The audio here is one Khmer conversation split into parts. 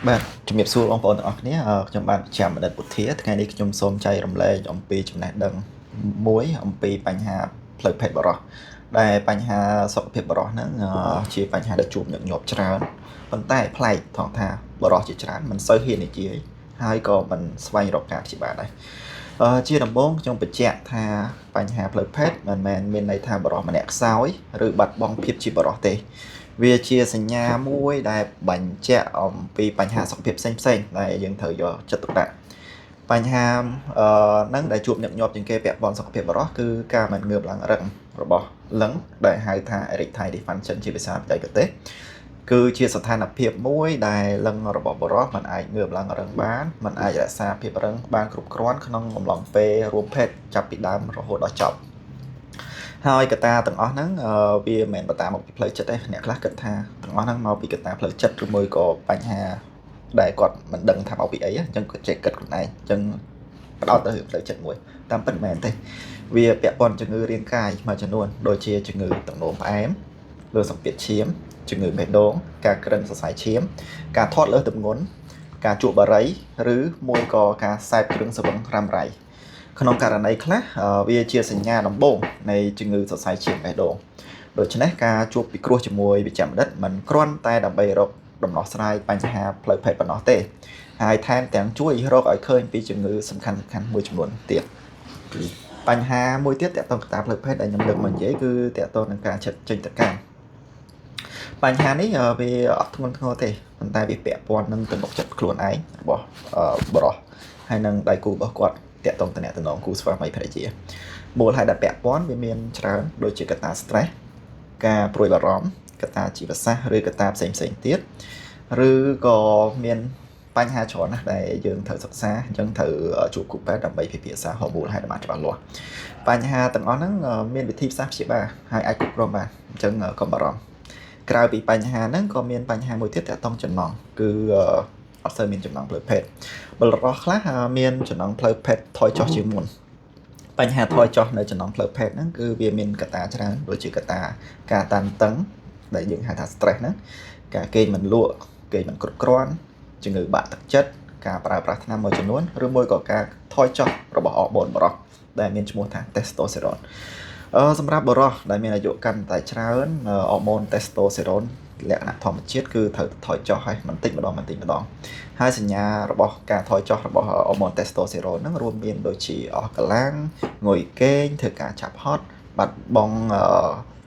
បាទជំរាបសួរបងប្អូនទាំងអស់គ្នាខ្ញុំបាទជាបណ្ឌិតពុធាថ្ងៃនេះខ្ញុំសូមចែករំលែកអំពីចំណេះដឹងមួយអំពីបញ្ហាផ្លូវភេទបរិសុទ្ធដែលបញ្ហាសុខភាពបរិសុទ្ធហ្នឹងជាបញ្ហាដែលជួបញឹកញាប់ច្រើនប៉ុន្តែប្លែកថងថាបរិសុទ្ធជាច្រើនមិនសូវហ៊ាននិយាយហើយក៏មិនស្វែងរកការព្យាបាលដែរជាដំបូងខ្ញុំបញ្ជាក់ថាបញ្ហាផ្លូវភេទមិនមែនមានន័យថាបរិសុទ្ធម្នាក់ខ្សោយឬបាត់បង់ភាពជាបរិសុទ្ធទេវាជាសញ្ញាមួយដែលបញ្ជាក់អំពីបញ្ហាសុខភាពផ្សេងៗដែលយើងត្រូវយកចិត្តទុកដាក់បញ្ហាហ្នឹងដែលជួបញឹកញាប់ជាងគេពាក់ព័ន្ធសុខភាពបរិសុទ្ធគឺការមិនងើបឡើងរឹងរបស់លឹងដែលហៅថា erectile dysfunction ជាភាសាបច្ចេកទេសគឺជាស្ថានភាពមួយដែលលឹងរបស់បុរសមិនអាចងើបឡើងរឹងបានមិនអាចរក្សាភាពរឹងបានគ្រប់គ្រាន់ក្នុងអំឡុងពេលរួមភេទចាប់ពីដើមរហូតដល់ចប់ហើយកត្តាទាំងអស់ហ្នឹងវាមិនមែនបន្តមកពីផ្លូវចិត្តទេអ្នកខ្លះគិតថាទាំងអស់ហ្នឹងមកពីកត្តាផ្លូវចិត្តឬមួយក៏បញ្ហាដែលគាត់មិនដឹងថាមកពីអីអញ្ចឹងគាត់ចេះគិតខ្លួនឯងអញ្ចឹងបដោតទៅផ្លូវចិត្តមួយតាមពិតមិនមែនទេវាពាក់ព័ន្ធជំងឺរាងកាយមួយចំនួនដូចជាជំងឺទឹកនោមផ្អែមលើសម្ពាធឈាមជំងឺបេះដូងការក្រិនសរសៃឈាមការធាត់លើសទម្ងន់ការជក់បារីឬមួយក៏ការសែបគ្រឿងសង្វឹងរ៉ាំរ៉ៃក្នុងករណីខ្លះវាជាសញ្ញាដំបូងនៃជំងឺសរសៃឈាមបេះដូងដូច្នេះការជួបពិគ្រោះជាមួយវិជ្ជបណ្ឌិតមិនគ្រាន់តែដើម្បីរកដំណោះស្រាយបញ្ហាផ្លូវភេទប៉ុណ្ណោះទេហើយថែមទាំងជួយរកឲ្យឃើញពីជំងឺសំខាន់ៗមួយចំនួនទៀតបញ្ហាមួយទៀតទាក់ទងកត្តាផ្លូវភេទដែលខ្ញុំលើកមកនិយាយគឺទាក់ទងនឹងការចិត្តចេញទៅកាន់បញ្ហានេះវាអត់ធ្ងន់ធ្ងរទេប៉ុន្តែវាពាក់ព័ន្ធនឹងទំនុកចិត្តខ្លួនឯងរបស់បរិសុទ្ធហើយនឹងដៃគូរបស់គាត់តាក់ទងតំណែងគូស្វាមីភរិយាមូលហេតុដែលពាក់ព័ន្ធវាមានច្រើនដូចជាកត្តា stress ការព្រួយបារម្ភកត្តាជីវសាស្ត្រឬកត្តាផ្សេងៗទៀតឬក៏មានបញ្ហាច្រើនណាស់ដែលយើងត្រូវសិក្សាអញ្ចឹងត្រូវជួបគ្រូពេទ្យដើម្បីពិភាក្សាហៅមូលហេតុបានច្បាស់លាស់បញ្ហាទាំងអស់ហ្នឹងមានវិធីសាស្ត្រព្យាបាលហើយអាចគ្រប់គ្រងបានអញ្ចឹងកុំបារម្ភក្រៅពីបញ្ហាហ្នឹងក៏មានបញ្ហាមួយទៀតទាក់ទងចំណង់គឺអត់សូវមានចំណង់ផ្លូវភេទបុរសខ្លះមានចំណង់ផ្លូវភេទថយចុះជាងមុនបញ្ហាថយចុះនៅចំណង់ផ្លូវភេទហ្នឹងគឺវាមានកត្តាច្រើនដូចជាកត្តាការតានតឹងដែលយើងហៅថា stress ហ្នឹងការគេងមិនលក់គេងមិនគ្រប់គ្រាន់ជំងឺបាក់ទឹកចិត្តការប្រើប្រាស់ថ្នាំមួយចំនួនឬមួយក៏ការថយចុះរបស់អរម៉ូនបរិសុទ្ធដែលមានឈ្មោះថា testosterone សម្រាប់បុរសដែលមានអាយុកាន់តែច្រើនអរម៉ូន testosterone លក្ខណៈធម្មជាតិគឺត្រូវថយចុះហើយបន្តិចម្ដងហើយសញ្ញារបស់ការថយចុះរបស់អរម៉ូន testosterone ហ្នឹងរួមមានដូចជាអស់កម្លាំងងុយគេងធ្វើការចាប់ហត់បាត់បង់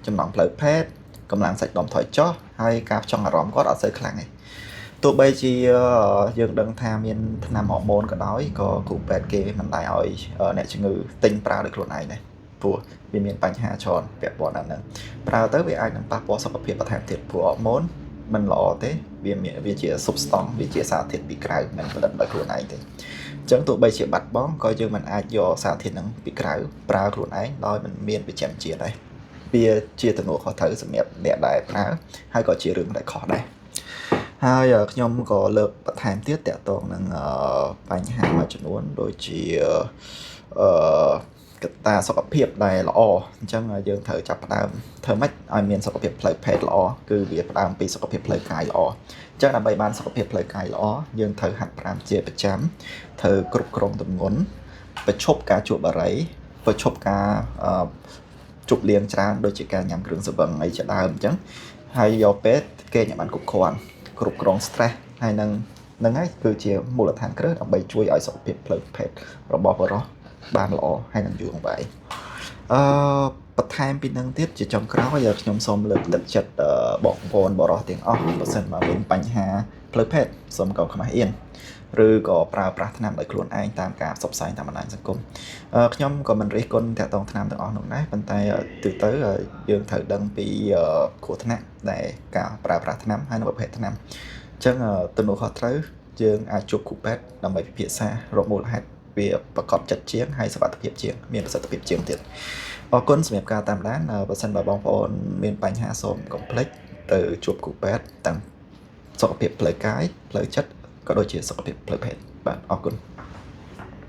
ចំណង់ផ្លូវភេទកម្លាំងសាច់ដុំថយចុះហើយការផ្ចង់អារម្មណ៍គាត់អត់សូវខ្លាំងទេទោះបីជាយើងដឹងថាមានថ្នាំហូម៉ូនក៏ដោយក៏គ្រូពេទ្យគេមិនដែរឲ្យអ្នកជំងឺទិញប្រើដោយខ្លួនឯងដែរព្រោះវាមានបញ្ហាច្រើនពាក់ព័ន្ធនឹងប្រើទៅវាអាចនឹងប៉ះពាល់សុខភាពបន្ថែមទៀតព្រោះហូម៉ូនមិនល្អទេវាជា substance វាជាសារធាតុពីក្រៅមិនផលិតដោយខ្លួនឯងទេអញ្ចឹងទោះបីជាបាត់បង់ក៏យើងមិនអាចយកសារធាតុហ្នឹងពីក្រៅប្រើខ្លួនឯងដោយមិនមានវិជ្ជាជីវៈដែរវាជាទំនួលខុសត្រូវសម្រាប់អ្នកដែលប្រើហើយក៏ជារឿងដែលខុសដែរហើយខ្ញុំក៏លើកបន្ថែមទៀតតាក់ទងនឹងបញ្ហាមួយចំនួនដូចជាកត្តាសុខភាពដែលល្អអញ្ចឹងយើងត្រូវចាប់ផ្ដើមធ្វើម៉េចឲ្យមានសុខភាពផ្លូវភេទល្អគឺវាផ្ដើមពីសុខភាពផ្លូវកាយល្អអញ្ចឹងដើម្បីបានសុខភាពផ្លូវកាយល្អយើងត្រូវហាត់ប្រាណជាប្រចាំត្រូវគ្រប់គ្រងទម្ងន់បញ្ឈប់ការជក់បារីបញ្ឈប់ការជប់លៀងច្រើនដូចជាការញ៉ាំគ្រឿងសង្វឹងអីជាដើមអញ្ចឹងហើយយកពេលគេញ៉ាំបានគ្រប់គ្រាន់គ្រប់គ្រង stress ហើយនឹងហើយគឺជាមូលដ្ឋានគ្រឹះដើម្បីជួយឲ្យសុខភាពផ្លូវភេទរបស់បុរសបានល្អហើយនឹងយូរអង្វែងបន្ថែមពីនឹងទៀតជាចុងក្រោយខ្ញុំសូមលើកទឹកចិត្តបងប្អូនបុរសទាំងអស់បើសិនមកមានបញ្ហាផ្លូវភេទសូមកុំខ្មាស់អៀនឬក៏ប្រើប្រាស់ថ្នាំដោយខ្លួនឯងតាមការផ្សព្វផ្សាយតាមបណ្ដាញសង្គមខ្ញុំក៏មិនរិះគន់តាក់ទងថ្នាំទាំងអស់នោះដែរប៉ុន្តែទូទៅយើងត្រូវដឹងពីគ្រោះថ្នាក់ដែលការប្រើប្រាស់ថ្នាំហើយនិងប្រភេទថ្នាំអញ្ចឹងទំនួលខុសត្រូវយើងអាចជួបគ្រូពេទ្យដើម្បីពិភាក្សារកមូលហេតុវាប្រកបចិត្តជាងហើយសុវត្ថិភាពជាងមានប្រសិទ្ធភាពជាងទៀតអរគុណសម្រាប់ការតាមដានបើសិនបើបងប្អូនមានបញ្ហាសូមកុំភ្លេចទៅជួបគ្រូពេទ្យទាំងសុខភាពផ្លូវកាយផ្លូវចិត្តក៏ដូចជាសុខភាពផ្លូវភេទបាទអរគុណ